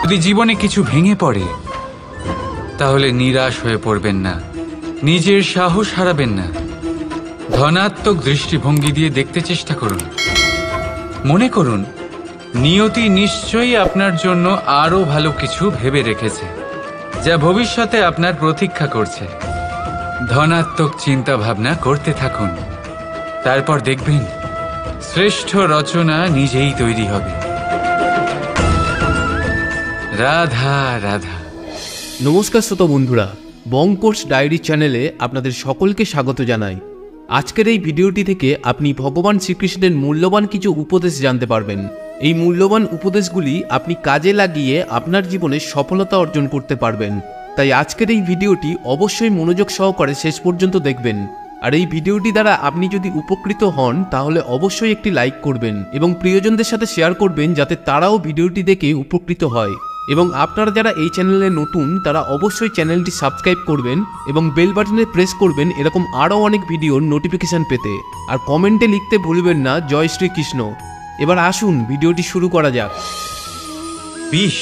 যদি জীবনে কিছু ভেঙে পড়ে তাহলে নিরাশ হয়ে পড়বেন না, নিজের সাহস হারাবেন না। ধনাত্মক দৃষ্টিভঙ্গি দিয়ে দেখতে চেষ্টা করুন। মনে করুন নিয়তি নিশ্চয়ই আপনার জন্য আরো ভালো কিছু ভেবে রেখেছে, যা ভবিষ্যতে আপনার প্রতীক্ষা করছে। ধনাত্মক চিন্তা ভাবনা করতে থাকুন, তারপর দেখবেন শ্রেষ্ঠ রচনা নিজেই তৈরি হবে। রাধা রাধা। নমস্কার শ্রোতা বন্ধুরা, বঙ্কোর্স ডায়েরি চ্যানেলে আপনাদের সকলকে স্বাগত জানাই। আজকের এই ভিডিওটি থেকে আপনি ভগবান শ্রীকৃষ্ণের মূল্যবান কিছু উপদেশ জানতে পারবেন। এই মূল্যবান উপদেশগুলি আপনি কাজে লাগিয়ে আপনার জীবনে সফলতা অর্জন করতে পারবেন। তাই আজকের এই ভিডিওটি অবশ্যই মনোযোগ সহকারে শেষ পর্যন্ত দেখবেন। আর এই ভিডিওটি দ্বারা আপনি যদি উপকৃত হন তাহলে অবশ্যই একটি লাইক করবেন এবং প্রিয়জনদের সাথে শেয়ার করবেন, যাতে তারাও ভিডিওটি দেখে উপকৃত হয়। এবং আপনারা যারা এই চ্যানেলে নতুন তারা অবশ্যই চ্যানেলটি সাবস্ক্রাইব করবেন এবং বেল বাটনে প্রেস করবেন এরকম আরও অনেক ভিডিওর নোটিফিকেশান পেতে। আর কমেন্টে লিখতে ভুলবেন না জয় শ্রীকৃষ্ণ। এবার আসুন ভিডিওটি শুরু করা যাক। বিষ,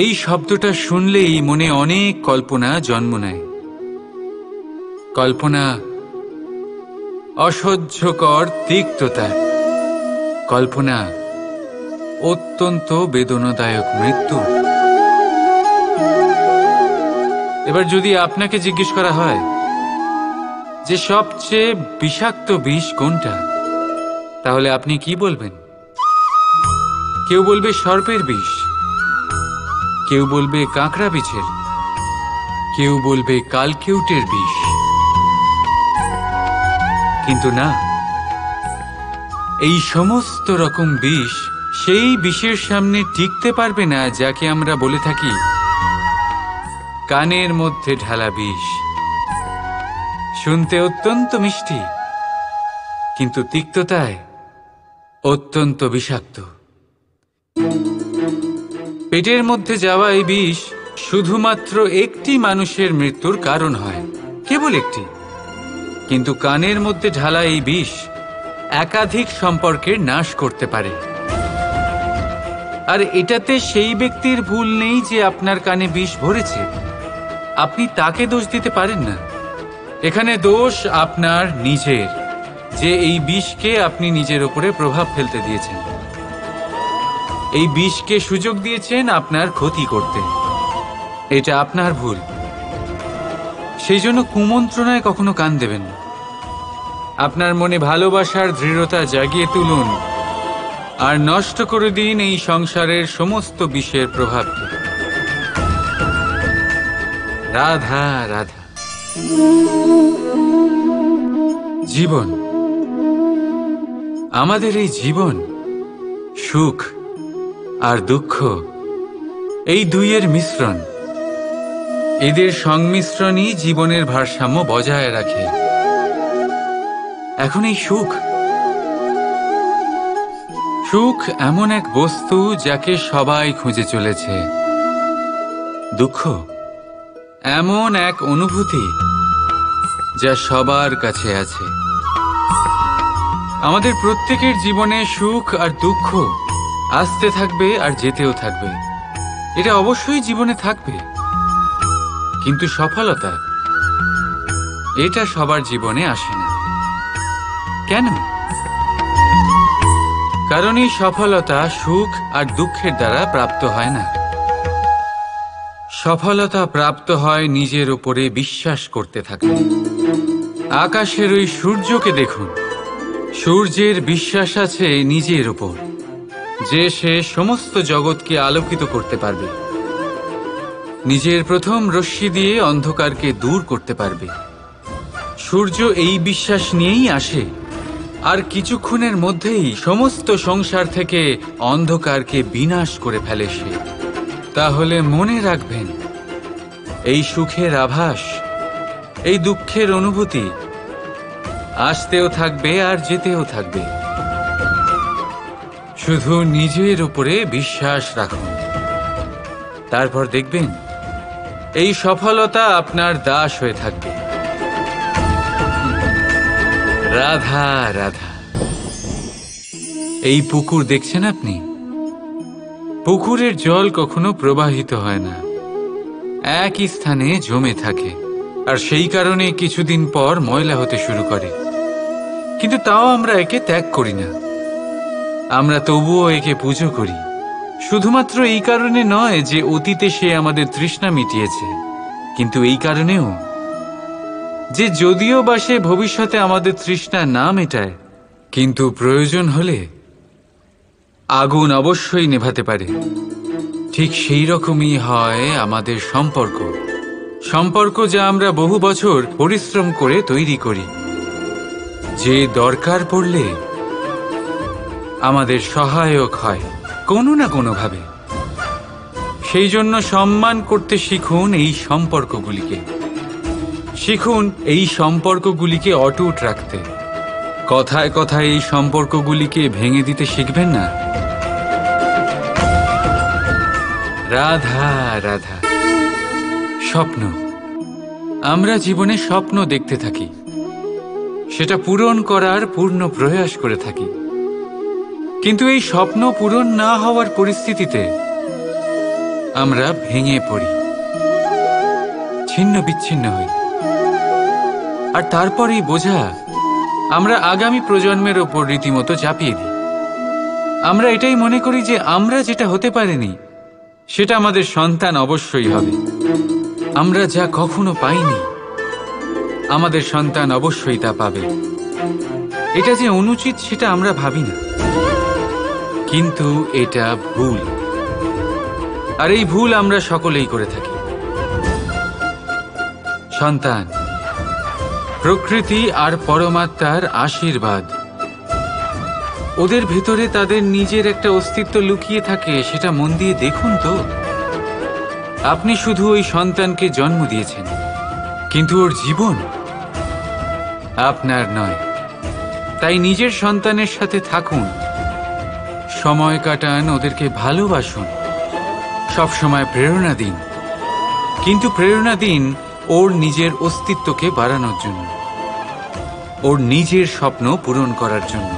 এই শব্দটা শুনলেই মনে অনেক কল্পনা জন্ম নেয়। কল্পনা অসহ্যকর তিক্ততার, কল্পনা অত্যন্ত বেদনাদায়ক মৃত্যু। এবার যদি আপনাকে জিজ্ঞেস করা হয় যে সবচেয়ে বিষাক্ত বিষ কোনটা, তাহলে আপনি কি বলবেন? কেউ বলবে সর্পের বিষ, কেউ বলবে কাঁকড়া বিছের, কেউ বলবে কালকেউটের বিষ। কিন্তু না, এই সমস্ত রকম বিষ সেই বিষের সামনে টিকতে পারবে না যাকে আমরা বলে থাকি কানের মধ্যে ঢালা বিষ। শুনতে অত্যন্ত মিষ্টি, কিন্তু তিক্ততায় অত্যন্ত বিষাক্ত। পেটের মধ্যে যাওয়া এই বিষ শুধুমাত্র একটি মানুষের মৃত্যুর কারণ হয়, কেবল একটি। কিন্তু কানের মধ্যে ঢালা এই বিষ একাধিক সম্পর্কের নাশ করতে পারে। আর এটাতে সেই ব্যক্তির ভুল নেই যে আপনার কানে বিষ ভরেছে, আপনি তাকে দোষ দিতে পারেন না। এখানে দোষ আপনার নিজের, যে এই বিষকে আপনি নিজের উপরে প্রভাব ফেলতে দিয়েছেন। এই বিষকে সুযোগ দিয়েছেন আপনার ক্ষতি করতে, এটা আপনার ভুল। সেই জন্য কুমন্ত্রণায় কখনো কান দেবেন না। আপনার মনে ভালোবাসার দৃঢ়তা জাগিয়ে তুলুন আর নষ্ট করে দিন এই সংসারের সমস্ত বিষের প্রভাবকে। রাধা রাধা। জীবন, আমাদের এই জীবন, সুখ আর দুঃখ, এই দুইয়ের মিশ্রণ। এদের সংমিশ্রণই জীবনের ভারসাম্য বজায় রাখে। এখন এই সুখ, সুখ এমন এক বস্তু যাকে সবাই খুঁজে চলেছে। দুঃখ এমন এক অনুভূতি যা সবার কাছে আছে। আমাদের প্রত্যেকের জীবনে সুখ আর দুঃখ আসতে থাকবে আর যেতেও থাকবে, এটা অবশ্যই জীবনে থাকবে। কিন্তু সফলতা, এটা সবার জীবনে আসে না। কেন? কারণ এই সফলতা সুখ আর দুঃখের দ্বারা প্রাপ্ত হয় না। সফলতা প্রাপ্ত হয় নিজের উপরে বিশ্বাস করতে থাকলে। আকাশের ওই সূর্যকে দেখুন, সূর্যের বিশ্বাস আছে নিজের উপর যে সে সমস্ত জগৎকে আলোকিত করতে পারবে, নিজের প্রথম রশ্মি দিয়ে অন্ধকারকে দূর করতে পারবে। সূর্য এই বিশ্বাস নিয়েই আসে, আর কিছুক্ষণের মধ্যেই সমস্ত সংসার থেকে অন্ধকারকে বিনাশ করে ফেলে সে। তাহলে মনে রাখবেন, এই সুখের আভাস, এই দুঃখের অনুভূতি আসতেও থাকবে আর যেতেও থাকবে। শুধু নিজের উপরে বিশ্বাস রাখুন, তারপর দেখবেন এই সফলতা আপনার দাস হয়ে থাকবে। রাধা রাধা। এই পুকুর দেখছেন আপনি? পুকুরের জল কখনো প্রবাহিত হয় না, একই স্থানে জমে থাকে, আর সেই কারণে কিছুদিন পর ময়লা হতে শুরু করে। কিন্তু তাও আমরা একে ত্যাগ করি না, আমরা তবুও একে পুজো করি। শুধুমাত্র এই কারণে নয় যে অতীতে সে আমাদের তৃষ্ণা মিটিয়েছে, কিন্তু এই কারণেও যে যদিও বা সে ভবিষ্যতে আমাদের তৃষ্ণা না মেটায়, কিন্তু প্রয়োজন হলে আগুন অবশ্যই নেভাতে পারে। ঠিক সেই রকমই হয় আমাদের সম্পর্ক যা আমরা বহু বছর পরিশ্রম করে তৈরি করি, যে দরকার পড়লে আমাদের সহায়ক হয় কোনো না কোনোভাবে। সেই জন্য সম্মান করতে শিখুন এই সম্পর্কগুলিকে, শিখুন এই সম্পর্কগুলিকে অটুট রাখতে। কথায় কথায় এই সম্পর্কগুলিকে ভেঙে দিতে শিখবেন না। রাধা রাধা। স্বপ্ন, আমরা জীবনে স্বপ্ন দেখতে থাকি, সেটা পূরণ করার পূর্ণ প্রয়াস করে থাকি, কিন্তু এই স্বপ্ন পূরণ না হওয়ার পরিস্থিতিতে আমরা ভেঙে পড়ি, ছিন্ন বিচ্ছিন্ন হই, আর তারপর এই বোঝা আমরা আগামী প্রজন্মের ওপর রীতিমতো চাপিয়ে দিই। আমরা এটাই মনে করি যে আমরা যেটা হতে পারিনি সেটা আমাদের সন্তান অবশ্যই হবে। আমরা যা কখনো পাইনি আমাদের সন্তান অবশ্যই তা পাবে। এটা যে অনুচিত সেটা আমরা ভাবি না, কিন্তু এটা ভুল, আর এই ভুল আমরা সকলেই করে থাকি। সন্তান প্রকৃতি আর পরমাত্মার আশীর্বাদ, ওদের ভেতরে তাদের নিজের একটা অস্তিত্ব লুকিয়ে থাকে, সেটা মন দিয়ে দেখুন তো। আপনি শুধু ওই সন্তানকে জন্ম দিয়েছেন, কিন্তু ওর জীবন আপনার নয়। তাই নিজের সন্তানের সাথে থাকুন, সময় কাটান, ওদেরকে ভালোবাসুন, সবসময় প্রেরণা দিন, কিন্তু প্রেরণা দিন ওর নিজের অস্তিত্বকে বাড়ানোর জন্য, ওর নিজের স্বপ্ন পূরণ করার জন্য,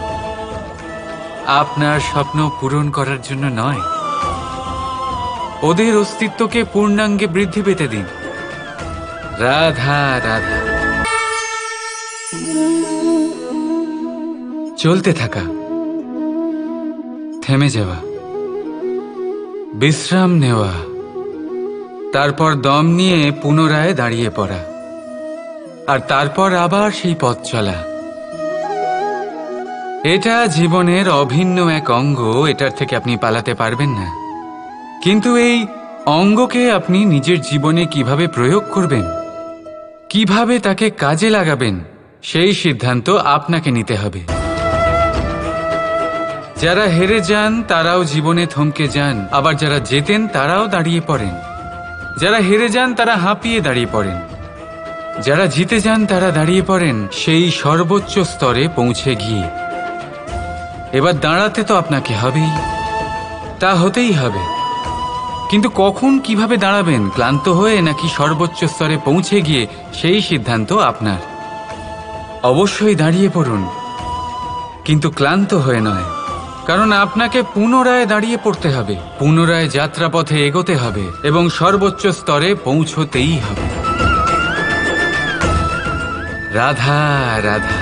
আপনার স্বপ্ন পূরণ করার জন্য নয়। ওদের অস্তিত্বকে পূর্ণাঙ্গে বৃদ্ধি পেতে দিন। রাধা রাধা। চলতে থাকা, থেমে যাওয়া, বিশ্রাম নেওয়া, তারপর দম নিয়ে পুনরায় দাঁড়িয়ে পড়া, আর তারপর আবার সেই পথ চলা। এটা জীবনের অভিন্ন এক অঙ্গ, এটার থেকে আপনি পালাতে পারবেন না। কিন্তু এই অঙ্গকে আপনি নিজের জীবনে কিভাবে প্রয়োগ করবেন, কিভাবে তাকে কাজে লাগাবেন, সেই সিদ্ধান্ত আপনাকে নিতে হবে। যারা হেরে যান তারাও জীবনে থমকে যান, আবার যারা জেতেন তারাও দাঁড়িয়ে পড়েন। যারা হেরে যান তারা হাঁপিয়ে দাঁড়িয়ে পড়েন, যারা জিতে যান তারা দাঁড়িয়ে পড়েন সেই সর্বোচ্চ স্তরে পৌঁছে গিয়ে। এবার দাঁড়াতে তো আপনাকে হবেই, তা হতেই হবে, কিন্তু কখন কিভাবে দাঁড়াবেন, ক্লান্ত হয়ে নাকি সর্বোচ্চ স্তরে পৌঁছে গিয়ে, সেই সিদ্ধান্ত আপনার। অবশ্যই দাঁড়িয়ে পড়ুন, কিন্তু ক্লান্ত হয়ে নয়, কারণ আপনাকে পুনরায় দাঁড়িয়ে পড়তে হবে, পুনরায় যাত্রাপথে এগোতে হবে এবং সর্বোচ্চ স্তরে পৌঁছতেই হবে। রাধা রাধা।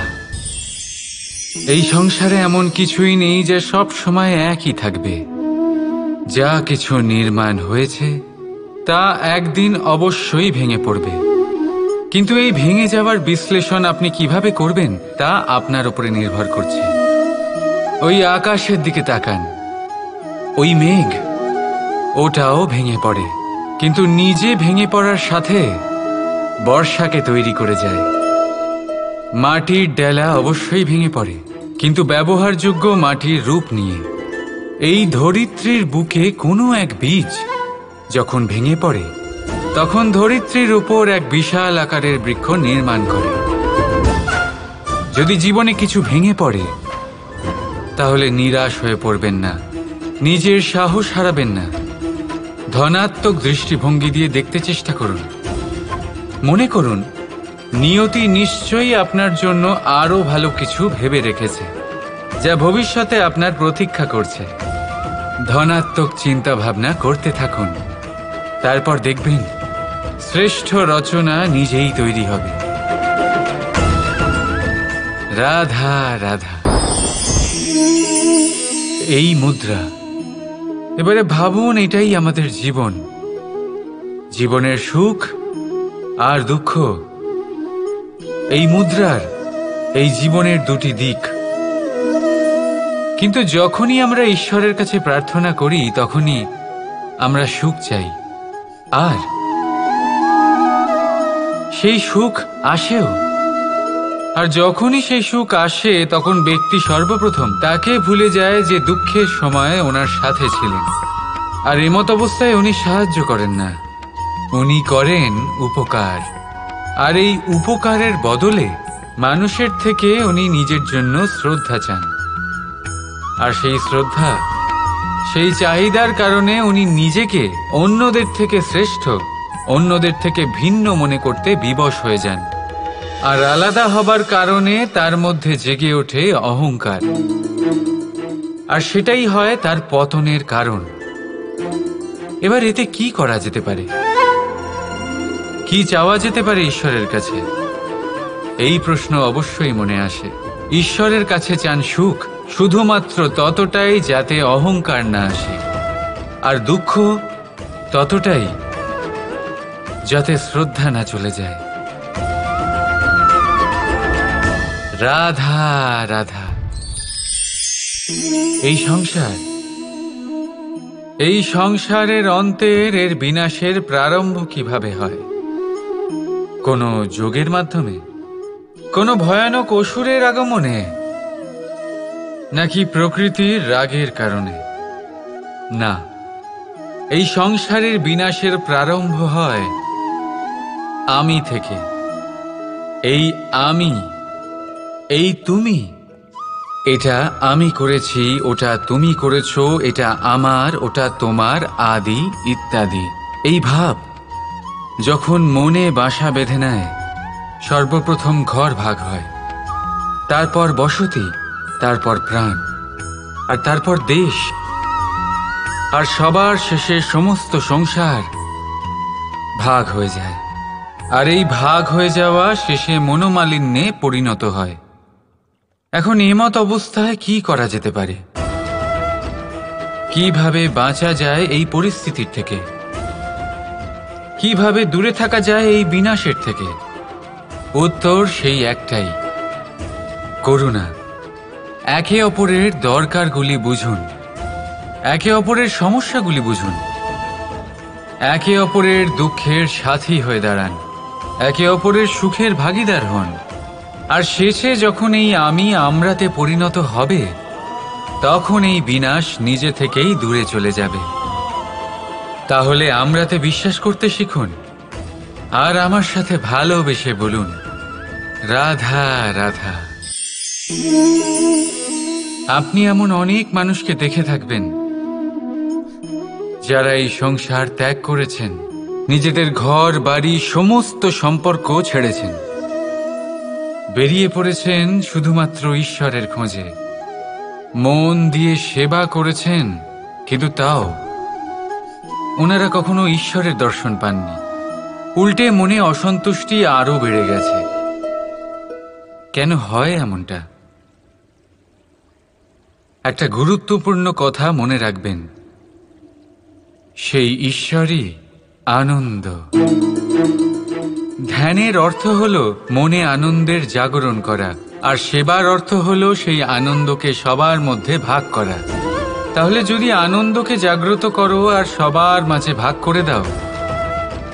এই সংসারে এমন কিছুই নেই যে সব সময় একই থাকবে। যা কিছু নির্মাণ হয়েছে তা একদিন অবশ্যই ভেঙে পড়বে, কিন্তু এই ভেঙে যাওয়ার বিশ্লেষণ আপনি কিভাবে করবেন তা আপনার উপরে নির্ভর করছে। ওই আকাশের দিকে তাকান, ওই মেঘ, ওটাও ভেঙে পড়ে, কিন্তু নিজে ভেঙে পড়ার সাথে বর্ষাকে তৈরি করে যায়। মাটির ডেলা অবশ্যই ভেঙে পড়ে, কিন্তু ব্যবহারযোগ্য মাটির রূপ নিয়ে। এই ধরিত্রীর বুকে কোনো এক বীজ যখন ভেঙে পড়ে, তখন ধরিত্রীর উপর এক বিশাল আকারের বৃক্ষ নির্মাণ করে। যদি জীবনে কিছু ভেঙে পড়ে তাহলে নিরাশ হয়ে পড়বেন না, নিজের সাহস হারাবেন না, ধনাত্মক দৃষ্টিভঙ্গি দিয়ে দেখতে চেষ্টা করুন। মনে করুন নিয়তি নিশ্চয়ই আপনার জন্য আরো ভালো কিছু ভেবে রেখেছে, যা ভবিষ্যতে আপনার প্রতীক্ষা করছে। ধনাত্মক চিন্তা ভাবনা করতে থাকুন। তারপর দেখবেন শ্রেষ্ঠ রচনা নিজেই তৈরি হবে। রাধা রাধা। এই মুদ্রা, এবারে ভাবুন এটাই আমাদের জীবন। জীবনের সুখ আর দুঃখ এই মুদ্রার, এই জীবনের দুটি দিক। কিন্তু যখনই আমরা ঈশ্বরের কাছে প্রার্থনা করি তখনই আমরা সুখ চাই, আর সেই সুখ আসেও। আর যখনই সেই সুখ আসে তখন ব্যক্তি সর্বপ্রথম তাকে ভুলে যায় যে দুঃখের সময় ওনার সাথে ছিলেন। আর এমত অবস্থায় উনি সাহায্য করেন না, উনি করেন উপকার। আর এই উপকারের বদলে মানুষের থেকে উনি নিজের জন্য শ্রদ্ধা চান। আর সেই শ্রদ্ধা, সেই চাহিদার কারণে উনি নিজেকে অন্যদের থেকে শ্রেষ্ঠ, অন্যদের থেকে ভিন্ন মনে করতে বিবশ হয়ে যান। আর আলাদা হবার কারণে তার মধ্যে জেগে ওঠে অহংকার, আর সেটাই হয় তার পতনের কারণ। এবার এতে কি করা যেতে পারে? কি চাওয়া যেতে পারে ঈশ্বরের কাছে? এই প্রশ্ন অবশ্যই মনে আসে। ঈশ্বরের কাছে চান সুখ, শুধুমাত্র ততটাই যাতে অহংকার না আসে, আর দুঃখ ততটাই যাতে শ্রদ্ধা না চলে যায়। রাধা রাধা। এই সংসারের অন্তের, এর বিনাশের প্রারম্ভ কিভাবে হয়? কোনো যোগের মাধ্যমে? কোনো ভয়ানক অসুরের আগমনে? নাকি প্রকৃতির রাগের কারণে? না, এই সংসারের বিনাশের প্রারম্ভ হয় আমি থেকে। এই আমি, এই তুমি, এটা আমি করেছি, ওটা তুমি করেছো, এটা আমার, ওটা তোমার, আদি ইত্যাদি। এই ভাব যখন মনে বাসা বেঁধে নেয়, সর্বপ্রথম ঘর ভাগ হয়, তারপর বসতি, তারপর প্রাণ, আর তারপর দেশ, আর সবার শেষে সমস্ত সংসার ভাগ হয়ে যায়। আর এই ভাগ হয়ে যাওয়া শেষে মনোমালিন্যে পরিণত হয়। এখন এমত অবস্থায় কি করা যেতে পারে? কিভাবে বাঁচা যায় এই পরিস্থিতির থেকে? কিভাবে দূরে থাকা যায় এই বিনাশের থেকে? উত্তর সেই একটাই, করুণা। একে অপরের দরকারগুলি বুঝুন, একে অপরের সমস্যাগুলি বুঝুন, একে অপরের দুঃখের সাথী হয়ে দাঁড়ান, একে অপরের সুখের ভাগীদার হন। আর শেষে যখন এই আমি আমরাতে পরিণত হবে, তখন এই বিনাশ নিজে থেকেই দূরে চলে যাবে। তাহলে আমরাতে বিশ্বাস করতে শিখুন, আর আমার সাথে ভালোবেসে বলুন, রাধা রাধা। আপনি এমন অনেক মানুষকে দেখে থাকবেন যারা এই সংসার ত্যাগ করেছেন, নিজেদের ঘর বাড়ি সমস্ত সম্পর্ক ছেড়েছেন, বেরিয়ে পড়েছেন শুধুমাত্র ঈশ্বরের খোঁজে। মন দিয়ে সেবা করেছেন, কিন্তু তাও ওনারা কখনো ঈশ্বরের দর্শন পাননি। উল্টে মনে অসন্তুষ্টি আরো বেড়ে গেছে। কেন হয় এমনটা? একটা গুরুত্বপূর্ণ কথা মনে রাখবেন, সেই ঈশ্বরই আনন্দ। ধ্যানের অর্থ হলো মনে আনন্দের জাগরণ করা, আর সেবার অর্থ হলো সেই আনন্দকে সবার মধ্যে ভাগ করা। তাহলে যদি আনন্দকে জাগ্রত করো আর সবার মাঝে ভাগ করে দাও,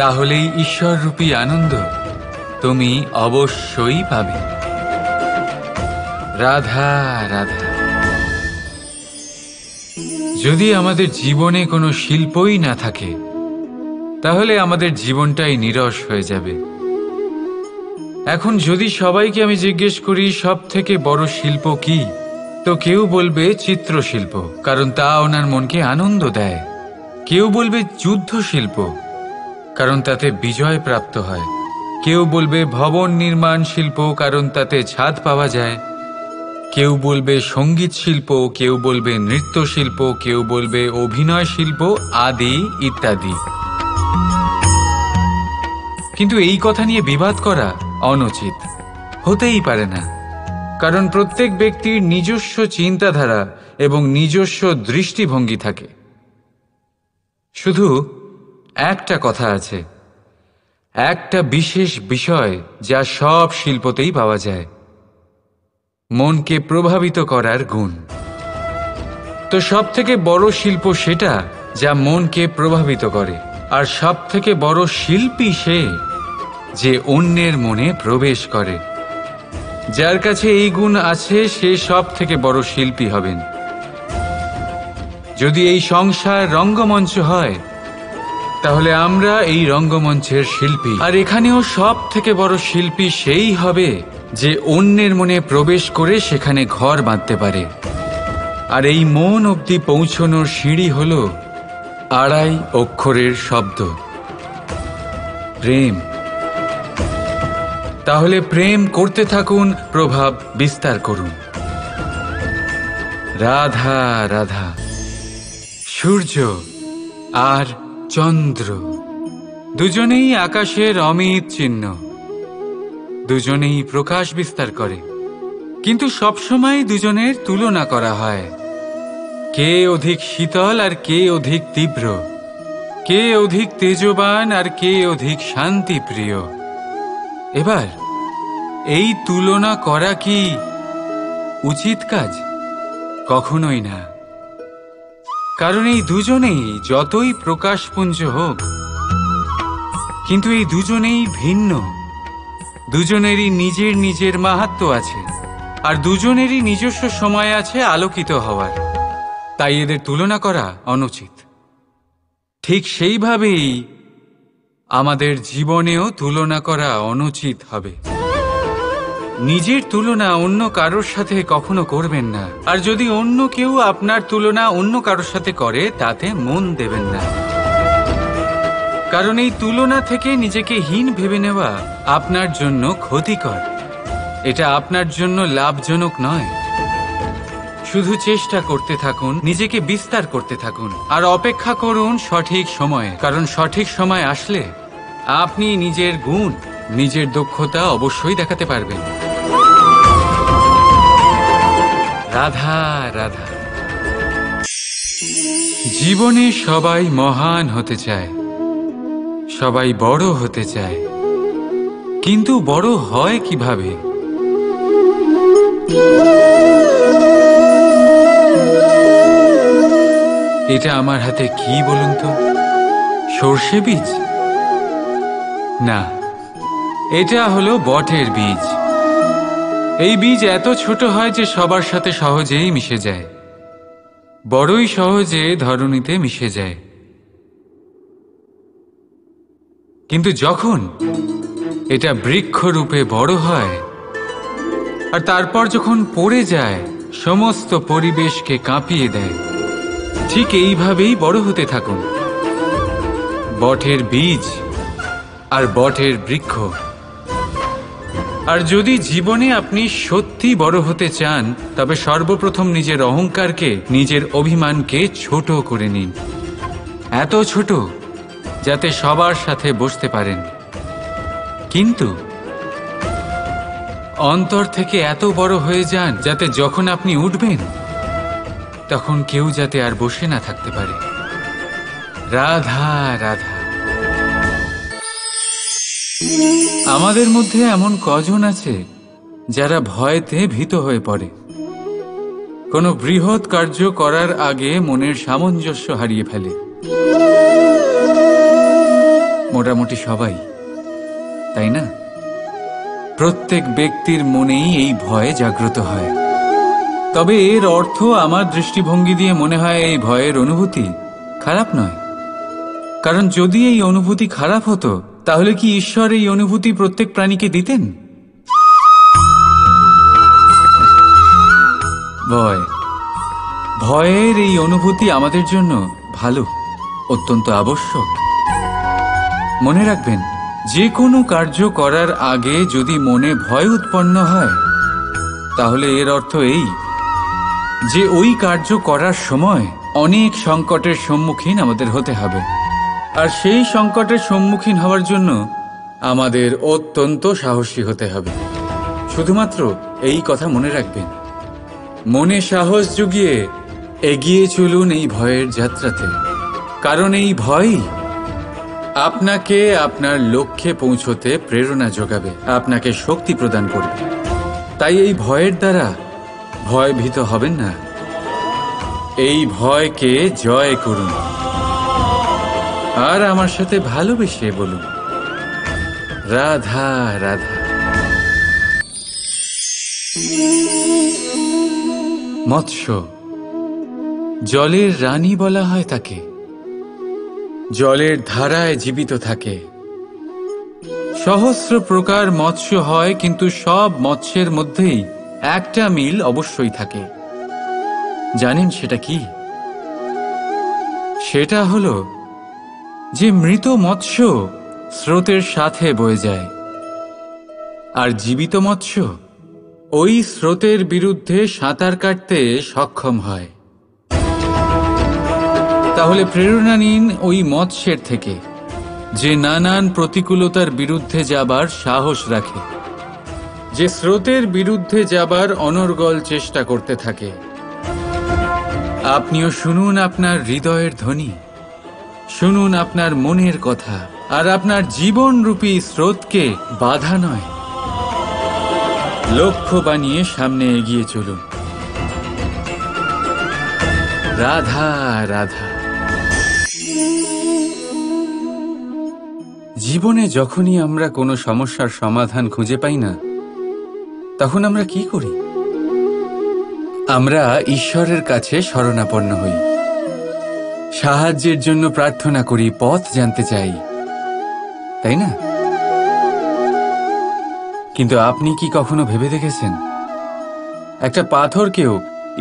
তাহলেই ঈশ্বররূপী আনন্দ তুমি অবশ্যই পাবে। রাধা রাধা। যদি আমাদের জীবনে কোনো শিল্পই না থাকে, তাহলে আমাদের জীবনটাই নীরস হয়ে যাবে। এখন যদি সবাইকে আমি জিজ্ঞেস করি সব থেকে বড় শিল্প কি, তো কেউ বলবে চিত্রশিল্প, কারণ তা ওনার মনকে আনন্দ দেয়। কেউ বলবে যুদ্ধ শিল্প, কারণ তাতে বিজয় প্রাপ্ত হয়। কেউ বলবে ভবন নির্মাণ শিল্প, কারণ তাতে ছাদ পাওয়া যায়। কেউ বলবে সঙ্গীত শিল্প, কেউ বলবে নৃত্য শিল্প, কেউ বলবে অভিনয় শিল্প আদি ইত্যাদি। কিন্তু এই কথা নিয়ে বিবাদ করা অনুচিত, হতেই পারে না। কারণ প্রত্যেক ব্যক্তির নিজস্ব চিন্তাধারা এবং নিজস্ব দৃষ্টিভঙ্গি থাকে। শুধু একটা কথা আছে, একটা বিশেষ বিষয় যা সব শিল্পতেই পাওয়া যায়, মনকে প্রভাবিত করার গুণ। তো সব থেকে বড় শিল্প সেটা যা মনকে প্রভাবিত করে, আর সব থেকে বড় শিল্পী সে যে অন্যের মনে প্রবেশ করে। যার কাছে এই গুণ আছে সে সব থেকে বড় শিল্পী হবেন। যদি এই সংসার রঙ্গমঞ্চ হয়, তাহলে আমরা এই রঙ্গমঞ্চের শিল্পী। আর এখানেও সব থেকে বড় শিল্পী সেই হবে যে অন্যের মনে প্রবেশ করে সেখানে ঘর বাঁধতে পারে। আর এই মন অবধি পৌঁছনোর সিঁড়ি হল 2.5 অক্ষরের শব্দ, প্রেম। তাহলে প্রেম করতে থাকুন, প্রভাব বিস্তার করুন। রাধা রাধা। সূর্য আর চন্দ্র দুজনেই আকাশের অমিত চিহ্ন, দুজনেই প্রকাশ বিস্তার করে, কিন্তু সবসময় দুজনের তুলনা করা হয়। কে অধিক শীতল আর কে অধিক তীব্র, কে অধিক তেজবান আর কে অধিক শান্তিপ্রিয়। এবার এই তুলনা করা কি উচিত কাজ? কখনোই না। কারণ এই দুজনেই যতই প্রকাশপুঞ্জ হোক, কিন্তু এই দুজনেই ভিন্ন। দুজনেরই নিজের নিজের মাহাত্ম্য আছে, আর দুজনেরই নিজস্ব সময় আছে আলোকিত হওয়ার। তাই এদের তুলনা করা অনুচিত। ঠিক সেইভাবেই আমাদের জীবনেও তুলনা করা অনুচিত হবে। নিজের তুলনা অন্য কারোর সাথে কখনো করবেন না। আর যদি অন্য কেউ আপনার তুলনা অন্য কারোর সাথে করে, তাতে মন দেবেন না। কারণ এই তুলনা থেকে নিজেকে হীন ভেবে নেওয়া আপনার জন্য ক্ষতিকর। এটা আপনার জন্য লাভজনক নয়। শুধু চেষ্টা করতে থাকুন, নিজেকে বিস্তার করতে থাকুন, আর অপেক্ষা করুন সঠিক সময়ে। কারণ সঠিক সময় আসলে আপনি নিজের গুণ, নিজের দক্ষতা অবশ্যই দেখাতে পারবেন। রাধা রাধা। জীবনে সবাই মহান হতে চায়, সবাই বড় হতে চায়, কিন্তু বড় হয় কিভাবে? এটা আমার হাতে কি বলুন তো? সর্ষে বীজ? না, এটা হলো বটের বীজ। এই বীজ এত ছোট হয় যে সবার সাথে সহজেই মিশে যায়, বড়ই সহজে ধরণীতে মিশে যায়। কিন্তু যখন এটা বৃক্ষরূপে বড় হয়, আর তারপর যখন পড়ে যায়, সমস্ত পরিবেশকে কাঁপিয়ে দেয়। ঠিক এইভাবেই বড় হতে থাকুন, বটের বীজ আর বটের বৃক্ষ। আর যদি জীবনে আপনি সত্যি বড় হতে চান, তবে সর্বপ্রথম নিজের অহংকারকে, নিজের অভিমানকে ছোট করে নিন। এত ছোট যাতে সবার সাথে বসতে পারেন, কিন্তু অন্তর থেকে এত বড় হয়ে যান যাতে যখন আপনি উঠবেন, তখন কেউ যাতে আর বসে না থাকতে পারে। রাধা রাধা। আমাদের মধ্যে এমন কজন আছে যারা ভয়তে ভীত হয়ে পড়ে? কোনো বৃহৎ কার্য করার আগে মনের সামঞ্জস্য হারিয়ে ফেলে। মোটামুটি সবাই, তাই না? প্রত্যেক ব্যক্তির মনেই এই ভয় জাগ্রত হয়। তবে এর অর্থ আমার দৃষ্টিভঙ্গি দিয়ে মনে হয় এই ভয়ের অনুভূতি খারাপ নয়। কারণ যদি এই অনুভূতি খারাপ হতো, তাহলে কি ঈশ্বর এই অনুভূতি প্রত্যেক প্রাণীকে দিতেন? ভয়ের এই অনুভূতি আমাদের জন্য ভালো, অত্যন্ত আবশ্যক। মনে রাখবেন, যে কোনো কার্য করার আগে যদি মনে ভয় উৎপন্ন হয়, তাহলে এর অর্থ এই যে ওই কার্য করার সময় অনেক সংকটের সম্মুখীন আমাদের হতে হবে, আর সেই সংকটের সম্মুখীন হওয়ার জন্য আমাদের অত্যন্ত সাহসী হতে হবে। শুধুমাত্র এই কথা মনে রাখবেন, মনে সাহস জুগিয়ে এগিয়ে চলুন এই ভয়ের যাত্রাতে, কারণ এই ভয়ই আপনাকে আপনার লক্ষ্যে পৌঁছতে প্রেরণা যোগাবে, আপনাকে শক্তি প্রদান করবে। তাই এই ভয়ের দ্বারা ভয়ভীত হবেন না, এই ভয়কে জয় করুন। আর আমার সাথে ভালোবেসে বলুন, রাধা রাধা। মৎস্য, জলের রানী বলা হয় তাকে। জলের ধারায় জীবিত থাকে। সহস্র প্রকার মৎস্য হয়, কিন্তু সব মৎস্যের মধ্যেই একটা মিল অবশ্যই থাকে। জানেন সেটা কি? সেটা হলো যে মৃত মৎস্য স্রোতের সাথে বয়ে যায়, আর জীবিত মৎস্য ওই স্রোতের বিরুদ্ধে সাঁতার কাটতে সক্ষম হয়। তাহলে প্রেরণা নিন ওই মৎস্যের থেকে, যে নানান প্রতিকূলতার বিরুদ্ধে যাবার সাহস রাখে, যে স্রোতের বিরুদ্ধে যাবার অনর্গল চেষ্টা করতে থাকে। আপনিও শুনুন আপনার হৃদয়ের ধ্বনি, শুনুন আপনার মনের কথা, আর আপনার জীবনরূপী স্রোতকে বাধা নয়, লক্ষ্য বানিয়ে সামনে এগিয়ে চলুন। রাধা রাধা। জীবনে যখনই আমরা কোনো সমস্যার সমাধান খুঁজে পাই না, তখন আমরা কি করি? আমরা ঈশ্বরের কাছে শরণাপন্ন হই, সাহায্যের জন্য প্রার্থনা করি, পথ জানতে চাই, তাই না? কিন্তু আপনি কি কখনো ভেবে দেখেছেন একটা পাথরকেও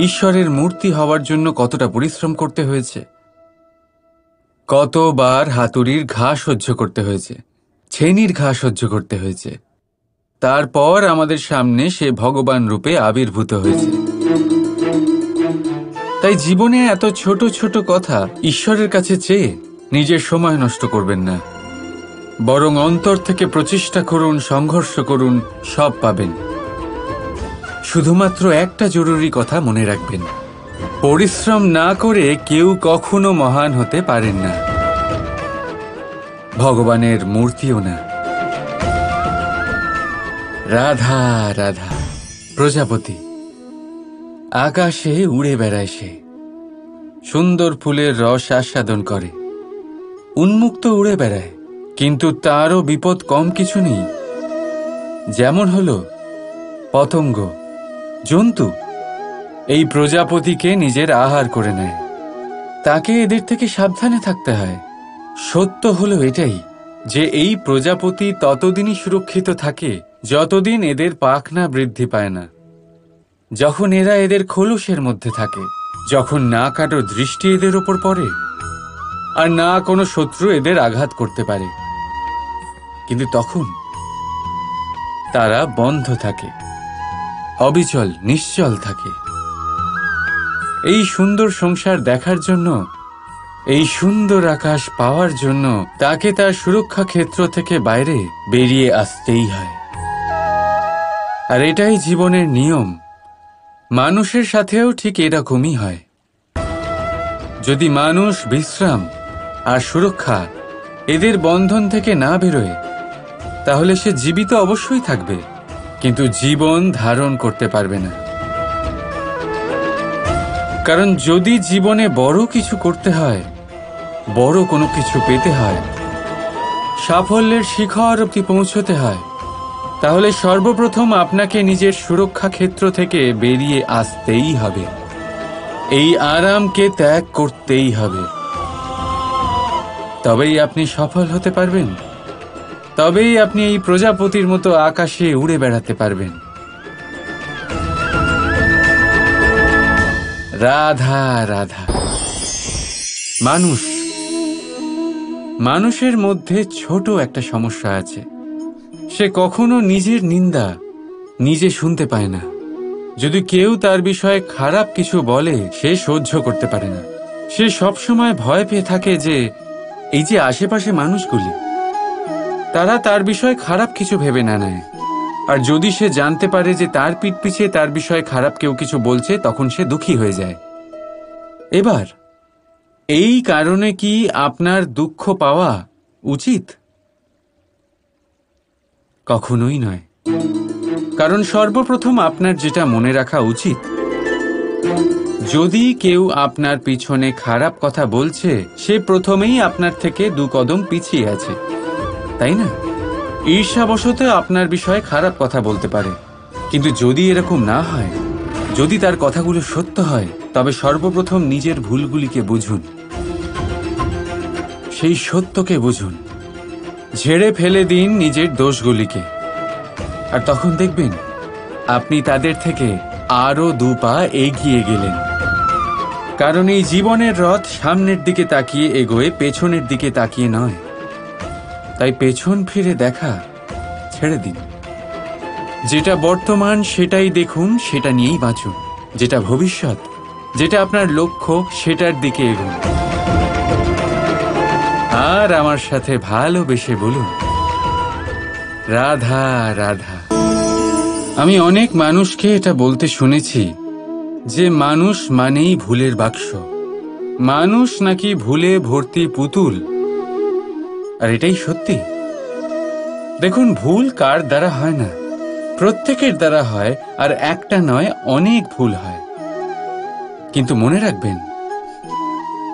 ঈশ্বরের মূর্তি হওয়ার জন্য কতটা পরিশ্রম করতে হয়েছে? কতবার হাতুড়ির ঘা সহ্য করতে হয়েছে, ছেনির ঘা সহ্য করতে হয়েছে, তারপর আমাদের সামনে সে ভগবান রূপে আবির্ভূত হয়েছে। তাই জীবনে এত ছোট ছোট কথা ঈশ্বরের কাছে চেয়ে নিজের সময় নষ্ট করবেন না, বরং অন্তর থেকে প্রচেষ্টা করুন, সংঘর্ষ করুন, সব পাবেন। শুধুমাত্র একটা জরুরি কথা মনে রাখবেন, পরিশ্রম না করে কেউ কখনো মহান হতে পারেন না, ভগবানের মূর্তিও না। রাধা রাধা। প্রজাপতি আকাশে উড়ে বেড়ায়, সে সুন্দর ফুলের রস আস্বাদন করে, উন্মুক্ত উড়ে বেড়ায়, কিন্তু তারও বিপদ কম কিছু নেই। যেমন হলো পতঙ্গ, জন্তু এই প্রজাপতিকে নিজের আহার করে নেয়, তাকে এদের থেকে সাবধানে থাকতে হয়। সত্য হলো এটাই যে এই প্রজাপতি ততদিনই সুরক্ষিত থাকে যতদিন এদের পাখনা বৃদ্ধি পায় না। যখন এরা এদের খোলসের মধ্যে থাকে, যখন না কারো দৃষ্টি এদের ওপর পড়ে, আর না কোনো শত্রু এদের আঘাত করতে পারে, কিন্তু তখন তারা বন্ধ থাকে, অবিচল, নিশ্চল থাকে। এই সুন্দর সংসার দেখার জন্য, এই সুন্দর আকাশ পাওয়ার জন্য তাকে তার সুরক্ষা ক্ষেত্র থেকে বাইরে বেরিয়ে আসতেই হয়। আর এটাই জীবনের নিয়ম। মানুষের সাথেও ঠিক এরকমই হয়। যদি মানুষ বিশ্রাম আর সুরক্ষা এদের বন্ধন থেকে না বেরোয়, তাহলে সে জীবিত অবশ্যই থাকবে, কিন্তু জীবন ধারণ করতে পারবে না। কারণ যদি জীবনে বড় কিছু করতে হয়, বড় কোনো কিছু পেতে হয়, সাফল্যের শিখর অবধি পৌঁছতে হয়, তাহলে সর্বপ্রথম আপনাকে নিজের সুরক্ষা ক্ষেত্র থেকে বেরিয়ে আসতেই হবে, এই আরামকে ত্যাগ করতেই হবে। তবেই আপনি সফল হতে পারবেন, তবেই আপনি এই প্রজাপতির মতো আকাশে উড়ে বেড়াতে পারবেন। রাধা রাধা। মানুষের মধ্যে ছোট একটা সমস্যা আছে, সে কখনো নিজের নিন্দা নিজে শুনতে পায় না। যদি কেউ তার বিষয়ে খারাপ কিছু বলে সে সহ্য করতে পারে না। সে সবসময় ভয় পেয়ে থাকে যে এই যে আশেপাশে মানুষগুলি তারা তার বিষয়ে খারাপ কিছু ভেবে না নেয়। আর যদি সে জানতে পারে যে তার পিঠ পিছে তার বিষয়ে খারাপ কেউ কিছু বলছে, তখন সে দুঃখী হয়ে যায়। এবার এই কারণে কি আপনার দুঃখ পাওয়া উচিত? কখনোই নয়। কারণ সর্বপ্রথম আপনার যেটা মনে রাখা উচিত, যদি কেউ আপনার পিছনে খারাপ কথা বলছে, সে প্রথমেই আপনার থেকে 2 কদম পিছিয়ে আছে, তাই না? ঈর্ষাবশত আপনার বিষয়ে খারাপ কথা বলতে পারে, কিন্তু যদি এরকম না হয়, যদি তার কথাগুলো সত্য হয়, তবে সর্বপ্রথম নিজের ভুলগুলিকে বুঝুন, সেই সত্যকে বুঝুন, ঝেড়ে ফেলে দিন নিজের দোষগুলিকে। আর তখন দেখবেন আপনি তাদের থেকে আরো 2 পা এগিয়ে গেলেন। কারণ এই জীবনের রথ সামনের দিকে তাকিয়ে এগোয়, পেছনের দিকে তাকিয়ে নয়। তাই পেছন ফিরে দেখা ছেড়ে দিন। যেটা বর্তমান সেটাই দেখুন, সেটা নিয়েই বাঁচুন। যেটা ভবিষ্যৎ, যেটা আপনার লক্ষ্য, সেটার দিকে এগোন। আর আমার সাথে ভালোবেসে বলুন, রাধা রাধা। আমি অনেক মানুষকে এটা বলতে শুনেছি যে মানুষ মানেই ভুলের বাক্স, মানুষ নাকি ভুলে ভর্তি পুতুল। আর এটাই সত্যি। দেখুন, ভুল কার দ্বারা হয় না, প্রত্যেকের দ্বারা হয়। আর একটা নয়, অনেক ভুল হয়। কিন্তু মনে রাখবেন,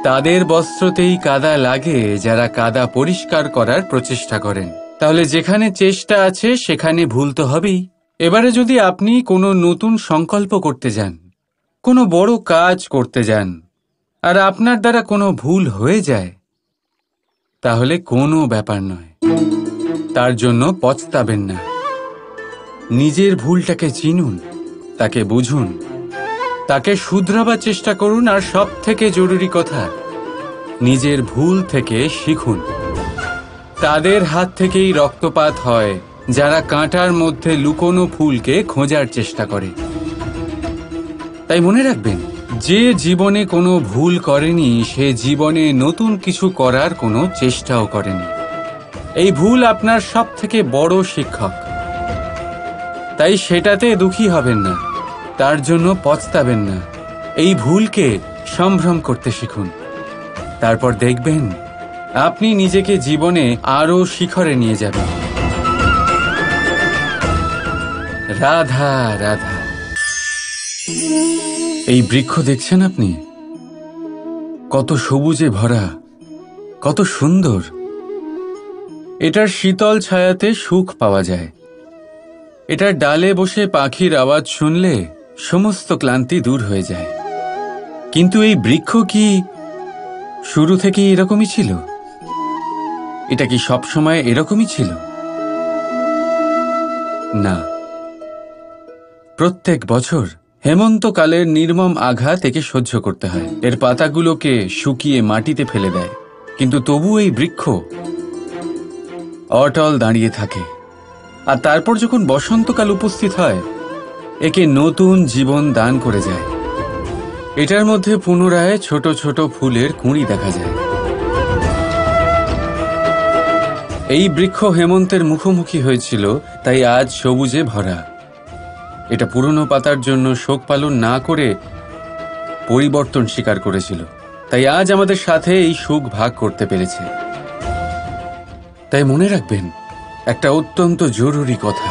তাদের বস্ত্রতেই কাদা লাগে যারা কাদা পরিষ্কার করার প্রচেষ্টা করেন। তাহলে যেখানে চেষ্টা আছে সেখানে ভুল তো হবেই। এবারে যদি আপনি কোনো নতুন সংকল্প করতে যান, কোনো বড় কাজ করতে যান, আর আপনার দ্বারা কোনো ভুল হয়ে যায়, তাহলে কোনো ব্যাপার নয়, তার জন্য পস্তাবেন না। নিজের ভুলটাকে চিনুন, তাকে বুঝুন, তাকে শুধরাবার চেষ্টা করুন। আর সব থেকে জরুরি কথা, নিজের ভুল থেকে শিখুন। তাদের হাত থেকেই রক্তপাত হয় যারা কাঁটার মধ্যে লুকোনো ফুলকে খোঁজার চেষ্টা করে। তাই মনে রাখবেন, যে জীবনে কোনো ভুল করেনি সে জীবনে নতুন কিছু করার কোনো চেষ্টাও করেনি। এই ভুল আপনার সব থেকে বড় শিক্ষক। তাই সেটাতে দুঃখী হবেন না, তার জন্য পস্তাবেন না। এই ভুলকে সম্ভ্রম করতে শিখুন। তারপর দেখবেন আপনি নিজেকে জীবনে আরো শিখরে নিয়ে যাবেন। রাধা রাধা। এই বৃক্ষ দেখছেন আপনি? কত সবুজে ভরা, কত সুন্দর। এটার শীতল ছায়াতে সুখ পাওয়া যায়। এটার ডালে বসে পাখির আওয়াজ শুনলে সমস্ত ক্লান্তি দূর হয়ে যায়। কিন্তু এই বৃক্ষ কি শুরু থেকেই এরকমই ছিল? এটা কি সবসময় এরকমই ছিল? না। প্রত্যেক বছর হেমন্তকালের নির্মম আঘাত একে সহ্য করতে হয়। এর পাতাগুলোকে শুকিয়ে মাটিতে ফেলে দেয়, কিন্তু তবু এই বৃক্ষ অটল দাঁড়িয়ে থাকে। আর তারপর যখন বসন্তকাল উপস্থিত হয়, একে নতুন জীবন দান করে যায়। এটার মধ্যে পুনরায় ছোট ছোট ফুলের কুঁড়ি দেখা যায়। এই বৃক্ষ হেমন্তের মুখোমুখি হয়েছিল, তাই আজ সবুজে ভরা। এটা পুরনো পাতার জন্য শোক পালন না করে পরিবর্তন স্বীকার করেছিল, তাই আজ আমাদের সাথে এই সুখ ভাগ করতে পেরেছে। তাই মনে রাখবেন একটা অত্যন্ত জরুরি কথা,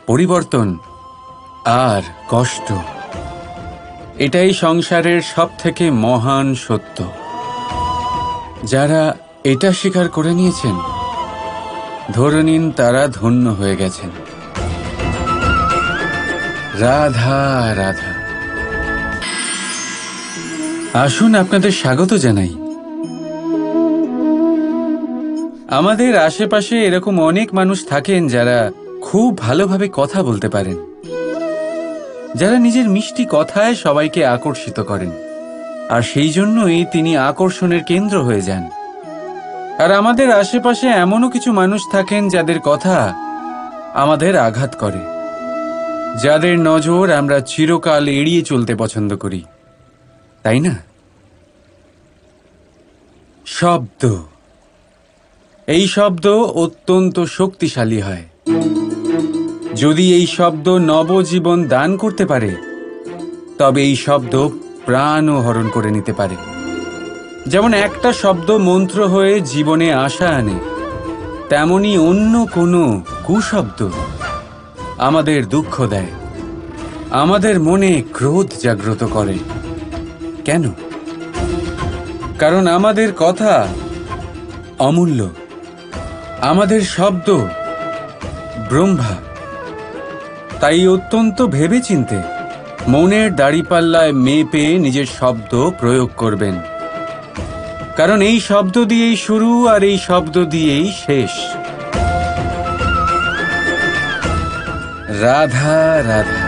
পরিবর্তন আর কষ্ট এটাই সংসারের সব থেকে মহান সত্য। যারা এটা স্বীকার করে নিয়েছেন, ধরে নিন তারা ধন্য হয়ে গেছেন। রাধা রাধা। আসুন আপনাদের স্বাগত জানাই। আমাদের আশেপাশে এরকম অনেক মানুষ থাকেন যারা খুব ভালোভাবে কথা বলতে পারেন, যারা নিজের মিষ্টি কথায় সবাইকে আকর্ষিত করেন, আর সেই জন্যই তিনি আকর্ষণের কেন্দ্র হয়ে যান। আর আমাদের আশেপাশে এমনও কিছু মানুষ থাকেন যাদের কথা আমাদের আঘাত করে, যাদের নজর আমরা চিরকাল এড়িয়ে চলতে পছন্দ করি, তাই না? শব্দ। এই শব্দ অত্যন্ত শক্তিশালী হয়। যদি এই শব্দ নবজীবন দান করতে পারে, তবে এই শব্দ প্রাণও হরণ করে নিতে পারে। যেমন একটা শব্দ মন্ত্র হয়ে জীবনে আশা আনে, তেমনি অন্য কোনো কুশব্দ আমাদের দুঃখ দেয়, আমাদের মনে ক্রোধ জাগ্রত করে। কেন? কারণ আমাদের কথা অমূল্য, আমাদের শব্দ ব্রহ্মা। তাই অত্যন্ত ভেবেচিন্তে মনের দাড়িপাল্লায় মেপে নিজের শব্দ প্রয়োগ করবেন, কারণ এই শব্দ দিয়েই শুরু আর এই শব্দ দিয়েই শেষ। রাধা রাধা।